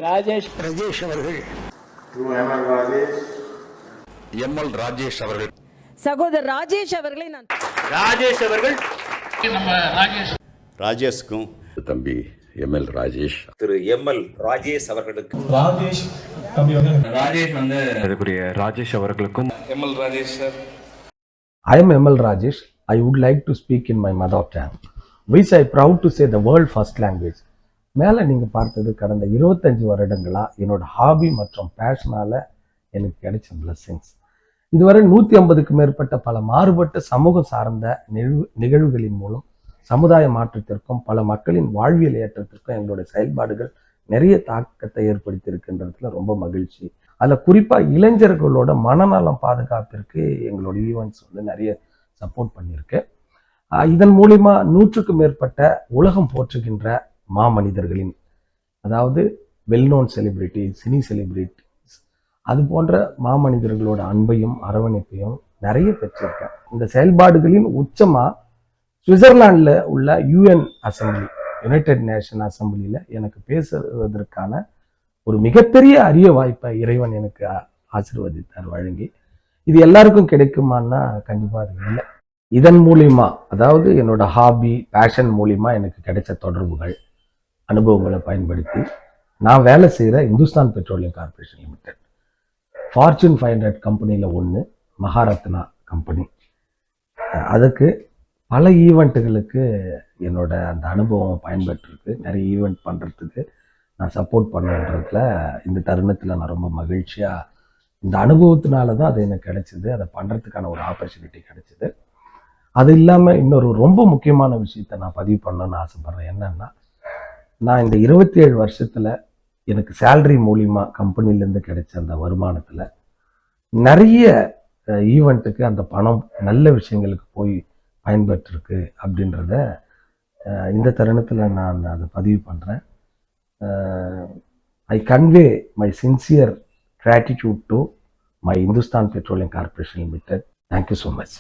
ராஜேஷ் அவர்கள் எம்எல் ராஜேஷ் அவர்கள் சகோதரர் ராஜேஷ் அவர்களை நான் ராஜேஷ் அவர்கள் ராஜேஷ்க்கும் தம்பி எம்எல் ராஜேஷ் திரு எம்எல் ராஜேஷ் அவர்களுக்கு ராஜேஷ் அவர்களுக்கும் ML Rajesh sir. I am ML Rajesh. I would like to speak in my mother tongue, which I proud to say the world first language. மேலே நீங்கள் பார்த்தது கடந்த 25 வருடங்களா என்னோட ஹாபி மற்றும் பேஷனால எனக்கு கிடைச்ச பிளஸ்ஸிங்ஸ். இதுவரை 150க்கும் மேற்பட்ட பல மாறுபட்ட சமூகம் சார்ந்த நிகழ்வுகளின் மூலம் சமுதாய மாற்றத்திற்கும் பல மக்களின் வாழ்வியல் ஏற்றத்திற்கும் எங்களுடைய செயல்பாடுகள் நிறைய தாக்கத்தை ஏற்படுத்தி இருக்கின்றதுல ரொம்ப மகிழ்ச்சி. அதில் குறிப்பாக இளைஞர்களோட மனநலம் பாதுகாப்பிற்கு எங்களோட ஈவெண்ட்ஸ் நிறைய சப்போர்ட் பண்ணியிருக்கு. இதன் மூலிமா 100க்கும் மேற்பட்ட உலகம் போற்றுகின்ற மாமனிதர்களின், அதாவது வெல்நோன் செலிபிரிட்டி, சினி செலிபிரிட்டிஸ், அது போன்ற மாமனிதர்களோட அன்பையும் அரவணைப்பையும் நிறைய பெற்றிருக்கேன். இந்த செயல்பாடுகளின் உச்சமாக சுவிட்சர்லாண்டில் உள்ள யூஎன் அசம்பிளி, யுனைடெட் நேஷன் அசம்பிளியில் எனக்கு பேசுவதற்கான ஒரு மிகப்பெரிய அரிய வாய்ப்பை இறைவன் எனக்கு ஆசீர்வதித்தார் வழங்கி. இது எல்லாருக்கும் கிடைக்குமான்னா கண்டிப்பாக அது இல்லை. இதன் மூலிமா, அதாவது என்னோட ஹாபி பேஷன் மூலிமா எனக்கு கிடைச்ச தொடர்புகள், அனுபவங்களை பயன்படுத்தி நான் வேலை செய்கிற Hindustan petroleum corporation limited, fortune 500 கம்பெனியில் ஒன்று, மகாரத்னா கம்பெனி, அதுக்கு பல ஈவெண்ட்டுகளுக்கு என்னோட அந்த அனுபவம் பயன்பட்டுருக்கு. நிறைய ஈவெண்ட் பண்ணுறதுக்கு நான் சப்போர்ட் பண்ணுன்றதுல இந்த தருணத்தில் நான் ரொம்ப மகிழ்ச்சியாக, இந்த அனுபவத்தினால தான் அது எனக்கு கிடைச்சிது, அதை பண்ணுறதுக்கான ஒரு ஆப்பர்ச்சுனிட்டி கிடைச்சிது. அது இல்லாமல் இன்னொரு ரொம்ப முக்கியமான விஷயத்தை நான் பதிவு பண்ணணும்னு ஆசைப்பட்றேன். என்னன்னா, நான் இந்த 27 வருஷத்தில் எனக்கு சேலரி மூலிமா கம்பெனிலேருந்து கிடைச்ச அந்த வருமானத்தில் நிறைய ஈவெண்ட்டுக்கு அந்த பணம் நல்ல விஷயங்களுக்கு போய் பயன்பெற்றிருக்கு அப்படின்றத இந்த தருணத்தில் நான் அதை பதிவு பண்ணுறேன். I convey my sincere gratitude to my Hindustan Petroleum Corporation Limited. Thank you so much.